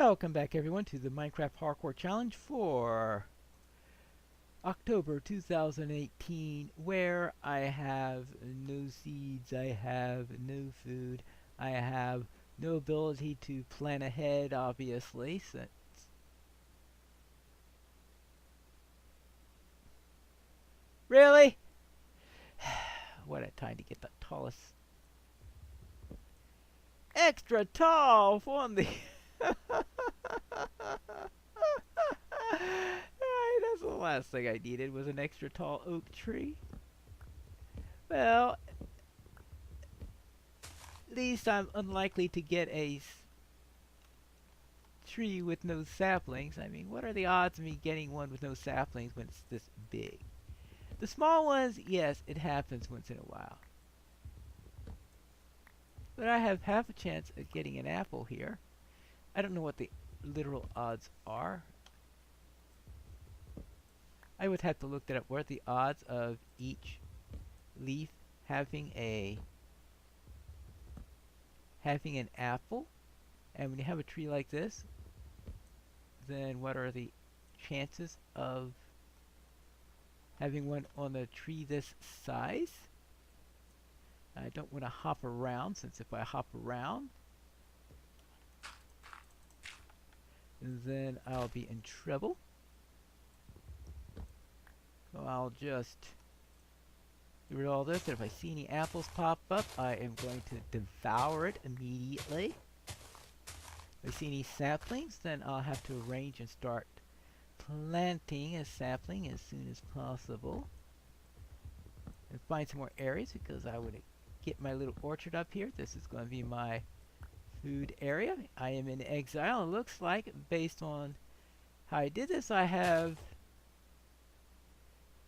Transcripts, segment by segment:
Welcome back everyone to the Minecraft Hardcore Challenge for October 2018, where I have no seeds, I have no food, I have no ability to plan ahead, obviously. Really? What a time to get the tallest. Extra tall on the... That's the last thing I needed was an extra tall oak tree. Well, at least I'm unlikely to get a tree with no saplings. I mean, what are the odds of me getting one with no saplings when it's this big? The small ones, yes, it happens once in a while. But I have half a chance of getting an apple here. I don't know what the literal odds are. I would have to look that up. What are the odds of each leaf having an apple? And when you have a tree like this, then what are the chances of having one on a tree this size? I don't want to hop around, since if I hop around, then I'll be in trouble. So I'll just get rid of all this, and if I see any apples pop up, I am going to devour it immediately. If I see any saplings, then I'll have to arrange and start planting a sapling as soon as possible. And find some more areas, because I would get my little orchard up here. This is going to be my food area. I am in exile. It looks like, based on how I did this, I have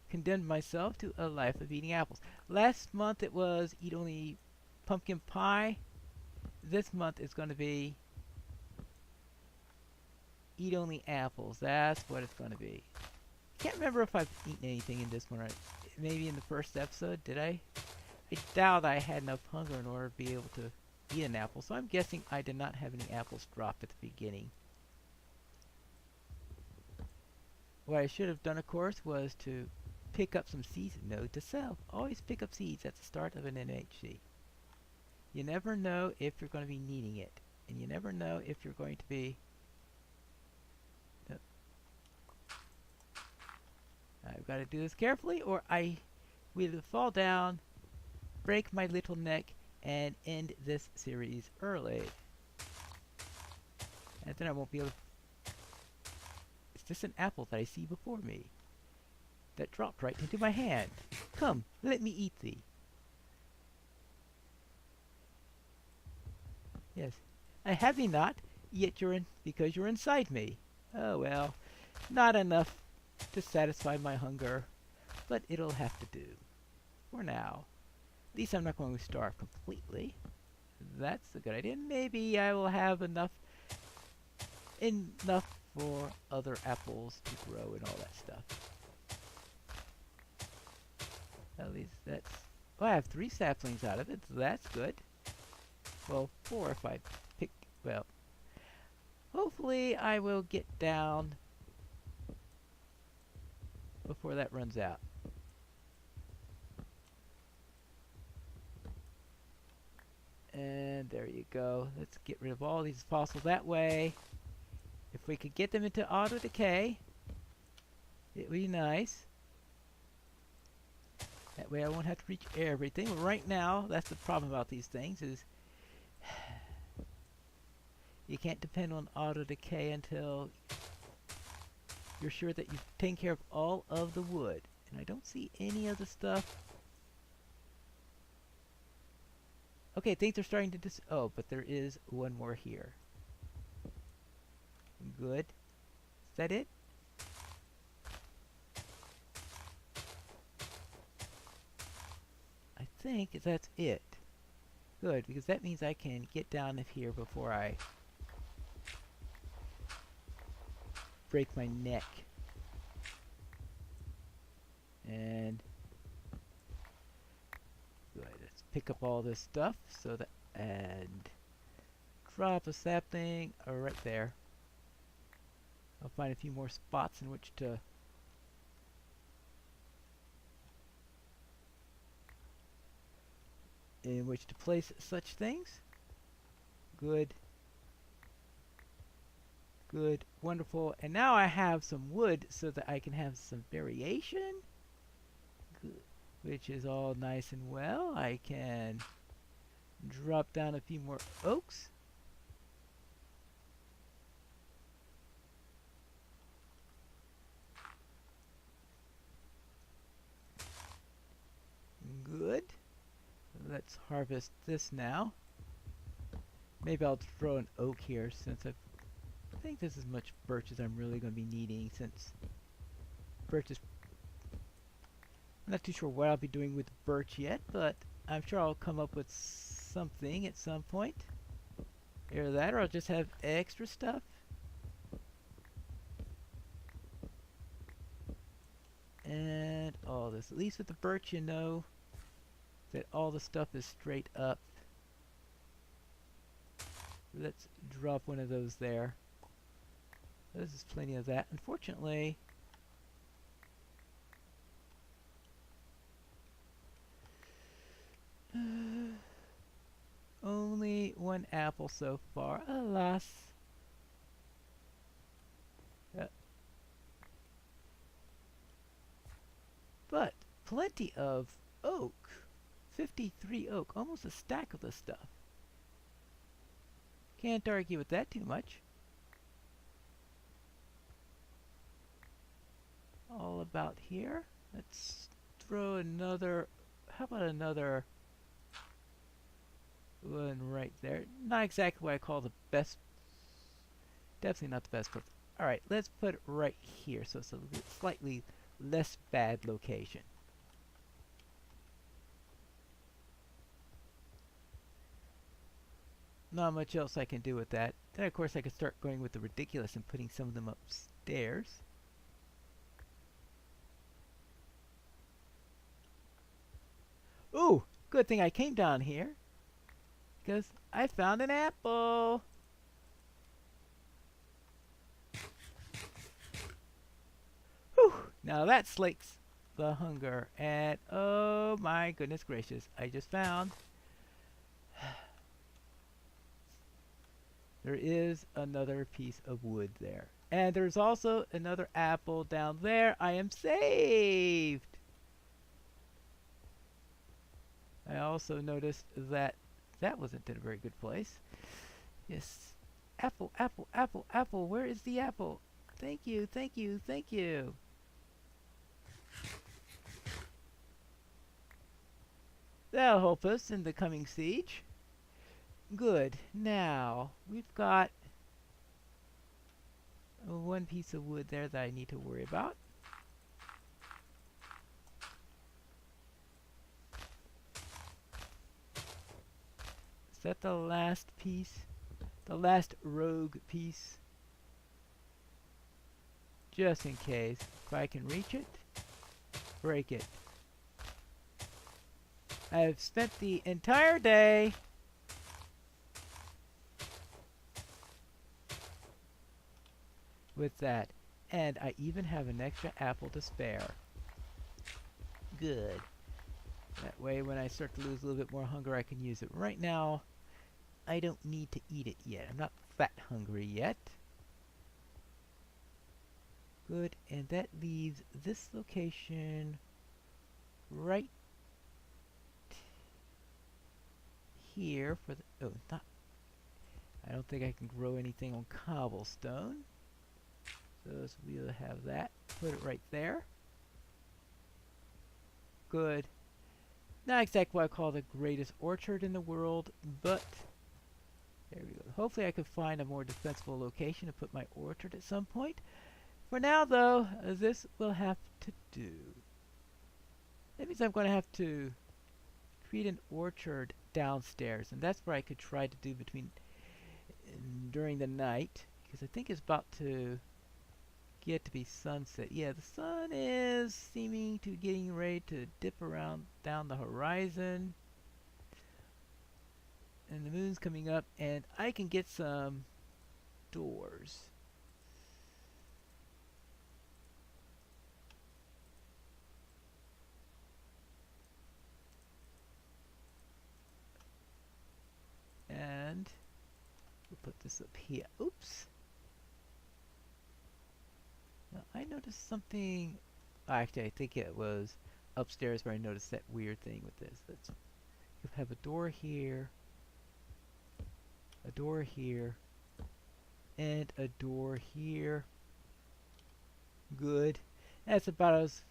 condemned myself to a life of eating apples. Last month it was eat only pumpkin pie. This month it's going to be eat only apples. That's what it's going to be. Can't remember if I've eaten anything in this one. Right? Maybe in the first episode, did I? I doubt I had enough hunger in order to be able to eat an apple, so I'm guessing I did not have any apples drop at the beginning. What I should have done, of course, was to pick up some seeds. Note to self, always pick up seeds at the start of an MHC. You never know if you're going to be needing it, and you never know if you're going to be... I've got to do this carefully, or I will fall down, break my little neck, and end this series early. And then I won't be able to... It's just an apple that I see before me that dropped right into my hand. Come, let me eat thee. Yes, I have thee not, yet because you're inside me. Oh well, not enough to satisfy my hunger, but it'll have to do for now. At least I'm not going to starve completely. That's a good idea. Maybe I will have enough for other apples to grow and all that stuff. At least that's... Oh, I have 3 saplings out of it, so that's good. Well, 4 if I pick... Well, hopefully I will get down before that runs out. And there you go. Let's get rid of all these fossils that way. If we could get them into auto decay, it would be nice. That way I won't have to reach everything. But right now, that's the problem about these things, is you can't depend on auto decay until you're sure that you've taken care of all of the wood. And I don't see any of the stuff. Okay, things are starting to oh, but there is one more here. Good. Is that it? I think that's it. Good, because that means I can get down of here before I break my neck. And good, let's pick up all this stuff so that, and drop a sapling right there. I'll find a few more spots in which to place such things. Good. Good. Wonderful. And now I have some wood so that I can have some variation. Good. Which is all nice and well. I can drop down a few more oaks. Good. Let's harvest this now. Maybe I'll throw an oak here since I think this is as much birch as I'm really going to be needing, since birch is... I'm not too sure what I'll be doing with birch yet, but I'm sure I'll come up with something at some point. Either that or I'll just have extra stuff. And all this. At least with the birch, you know that all the stuff is straight up. Let's drop one of those there. This is plenty of that. Unfortunately, only one apple so far. Alas. But plenty of oak. 53 oak. Almost a stack of the stuff. Can't argue with that too much. All about here. Let's throw another... How about another one right there? Not exactly what I call the best. Definitely not the best. But alright, let's put it right here so it's a slightly less bad location. Not much else I can do with that. Then of course I could start going with the ridiculous and putting some of them upstairs. Ooh! Good thing I came down here, because I found an apple! Whew! Now that slakes the hunger, and oh my goodness gracious, I just found... There is another piece of wood there. And there's also another apple down there. I am saved! I also noticed that that wasn't in a very good place. Yes. Apple, apple, apple, apple. Where is the apple? Thank you, thank you, thank you. That'll help us in the coming siege. Good. Now, we've got one piece of wood there that I need to worry about. Is that the last piece? The last rogue piece? Just in case. If I can reach it, break it. I've spent the entire day with that, and I even have an extra apple to spare. Good. That way when I start to lose a little bit more hunger I can use it. Right now I don't need to eat it yet. I'm not that hungry yet. Good, and that leaves this location right here for the... Oh, not... I don't think I can grow anything on cobblestone. So we'll have that. Put it right there. Good. Not exactly what I call the greatest orchard in the world, but there we go. Hopefully I could find a more defensible location to put my orchard at some point. For now, though, this will have to do. That means I'm going to have to create an orchard downstairs, and that's where I could try to do during the night, because I think it's about to get to be sunset. Yeah, the sun is seeming to getting ready to dip around down the horizon, and the moon's coming up, and I can get some doors. And we'll put this up here. Oops. Now, I noticed something. Actually, I think it was upstairs where I noticed that weird thing with this. You have a door here, a door here, and a door here. Good. That's about as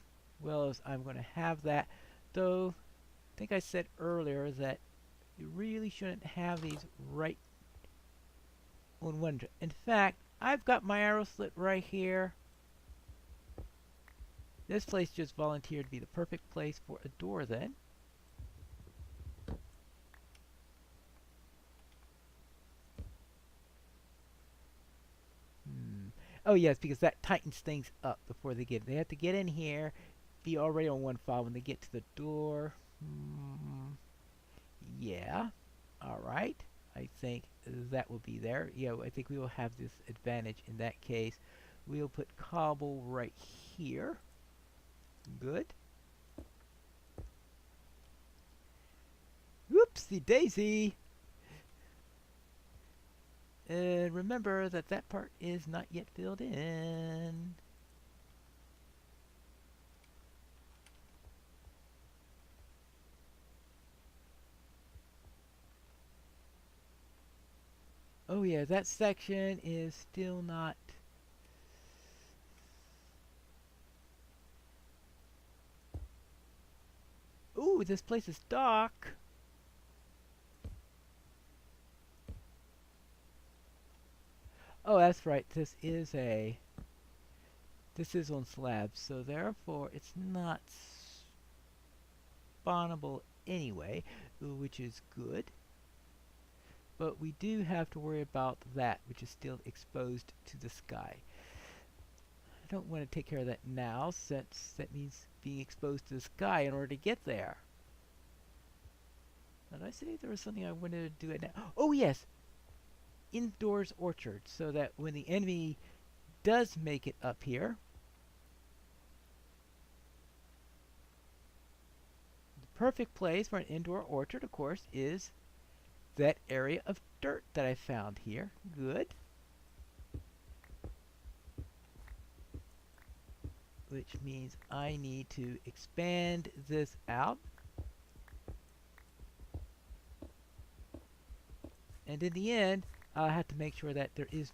well as I'm going to have that. Though, I think I said earlier that you really shouldn't have these right on one. In fact, I've got my arrow slit right here. This place just volunteered to be the perfect place for a door then. Oh yes, because that tightens things up before they get in. They have to get in here, be already on one file when they get to the door. Yeah. Alright. I think that will be there. Yeah, I think we will have this advantage in that case. We'll put cobble right here. Good. Whoopsie daisy! And remember that that part is not yet filled in. Oh yeah, that section is still not... Ooh, this place is dark! Oh, that's right, this is on slabs, so therefore it's not spawnable anyway, which is good. But we do have to worry about that, which is still exposed to the sky. I don't want to take care of that now, since that means being exposed to the sky in order to get there. Now, did I say there was something I wanted to do it now? Oh yes! Indoors orchard, so that when the enemy does make it up here, the perfect place for an indoor orchard, of course, is that area of dirt that I found here. Good. Which means I need to expand this out. And in the end, I'll have to make sure that there is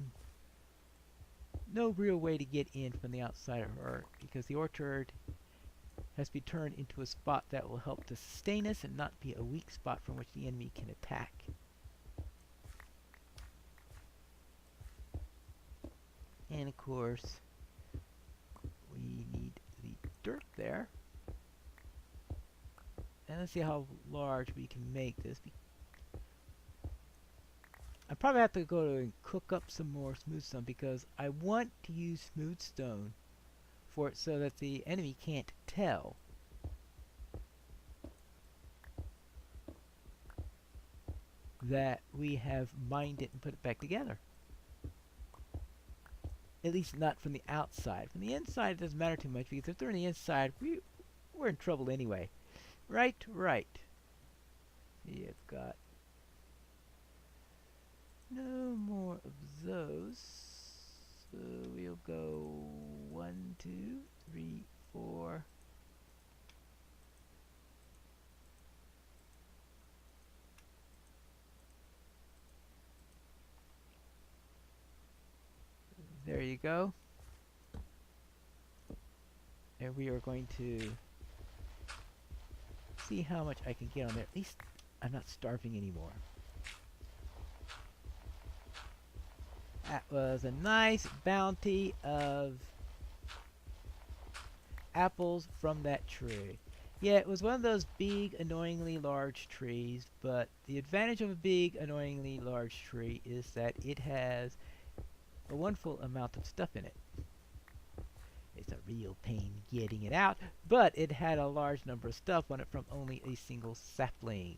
no real way to get in from the outside of her, because the orchard has to be turned into a spot that will help to sustain us and not be a weak spot from which the enemy can attack. And of course, we need the dirt there. And let's see how large we can make this. I probably have to go and cook up some more smooth stone, because I want to use smooth stone for it so that the enemy can't tell. That we have mined it and put it back together. At least not from the outside. From the inside it doesn't matter too much, because if they're on the inside, we're in trouble anyway. Right, right. You've got no more of those. So we'll go 1, 2, 3, 4. There you go. And we are going to see how much I can get on there. At least I'm not starving anymore. That was a nice bounty of apples from that tree. Yeah, it was one of those big, annoyingly large trees, but the advantage of a big, annoyingly large tree is that it has a wonderful amount of stuff in it. It's a real pain getting it out, but it had a large number of stuff on it from only a single sapling.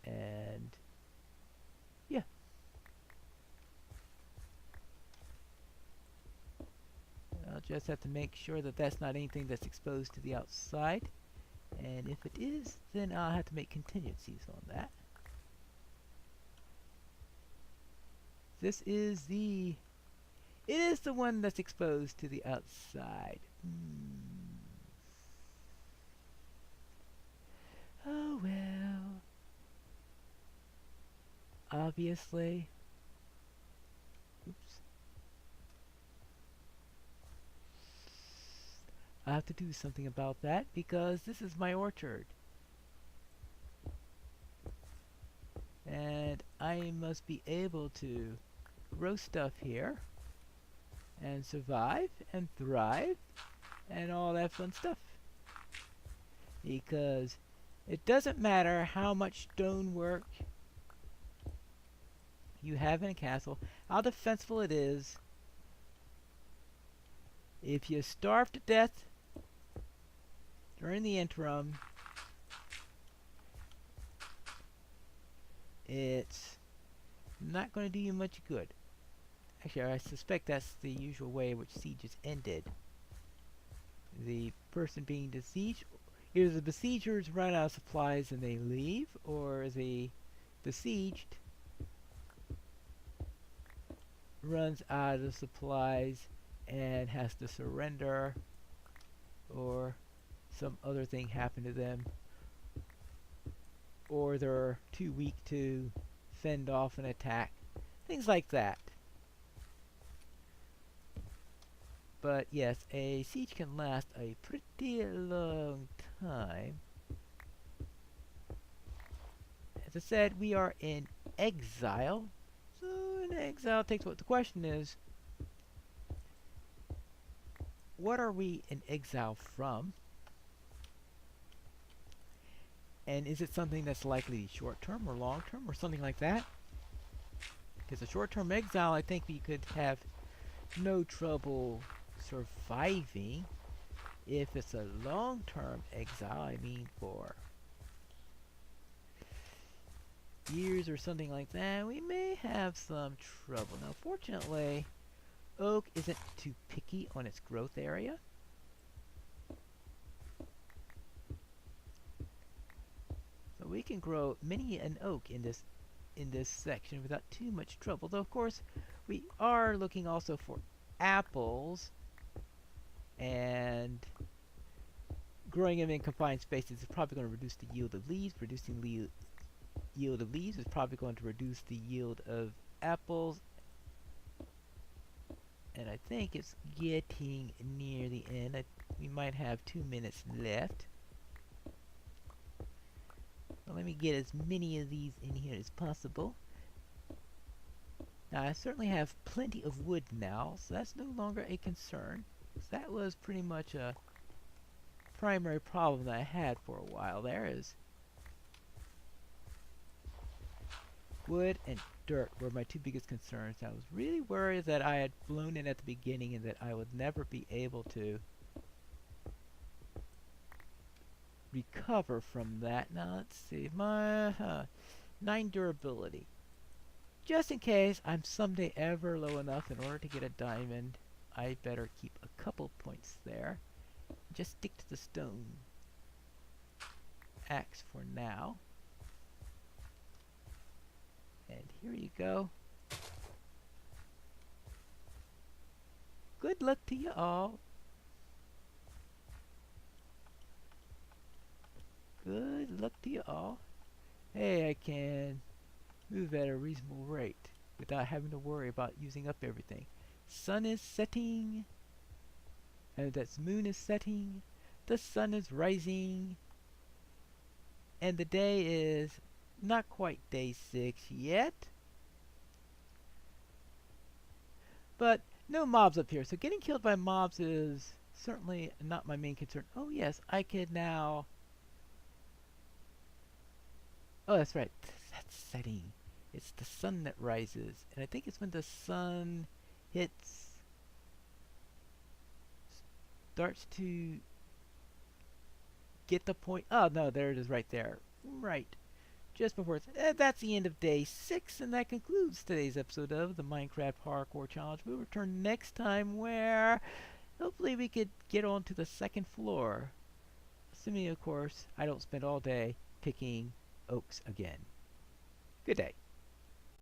And yeah. I'll just have to make sure that that's not anything that's exposed to the outside. And if it is, then I'll have to make contingencies on that. this is the... It is the one that's exposed to the outside. Oh well. Obviously. Oops. I have to do something about that because this is my orchard. And I must be able to grow stuff here and survive and thrive and all that fun stuff. Because it doesn't matter how much stonework you have in a castle, how defensible it is. If you starve to death during the interim, it's not going to do you much good. Actually, I suspect that's the usual way in which sieges ended. The person being besieged, either the besiegers run out of supplies and they leave, or the besieged runs out of supplies and has to surrender, or some other thing happened to them, or they're too weak to fend off an attack. Things like that. But yes, a siege can last a pretty long time. As I said, we are in exile. So in exile takes what the question is, what are we in exile from? And is it something that's likely short term or long term or something like that? Because a short term exile, I think we could have no trouble surviving. If it's a long term exile, I mean for years or something like that, we may have some trouble. Now fortunately, oak isn't too picky on its growth area. So we can grow many an oak in this section without too much trouble. Though of course we are looking also for apples, and growing them in confined spaces is probably going to reduce the yield of leaves. Reducing yield of leaves is probably going to reduce the yield of apples. And I think it's getting near the end. We might have 2 minutes left. Well, let me get as many of these in here as possible. Now I certainly have plenty of wood now, so that's no longer a concern. That was pretty much a primary problem that I had for a while there, is wood and dirt were my two biggest concerns. I was really worried that I had blown in at the beginning and that I would never be able to recover from that. Now let's see, my 9 durability. Just in case I'm someday ever low enough in order to get a diamond, I better keep a couple points there. Just stick to the stone axe for now. And here you go. Good luck to you all. Good luck to you all. Hey, I can move at a reasonable rate without having to worry about using up everything. Sun is setting, and that's moon is setting. The sun is rising, and the day is not quite day 6 yet, but no mobs up here, so getting killed by mobs is certainly not my main concern. Oh yes, I could now... Oh, that's right, that's setting. It's the sun that rises, and I think it's when the sun starts to get the point. Oh no, there it is right there. Right. Just before it's... that's the end of day 6, and that concludes today's episode of the Minecraft Parkour Challenge. We'll return next time where hopefully we could get on to the 2nd floor. Assuming, of course, I don't spend all day picking oaks again. Good day.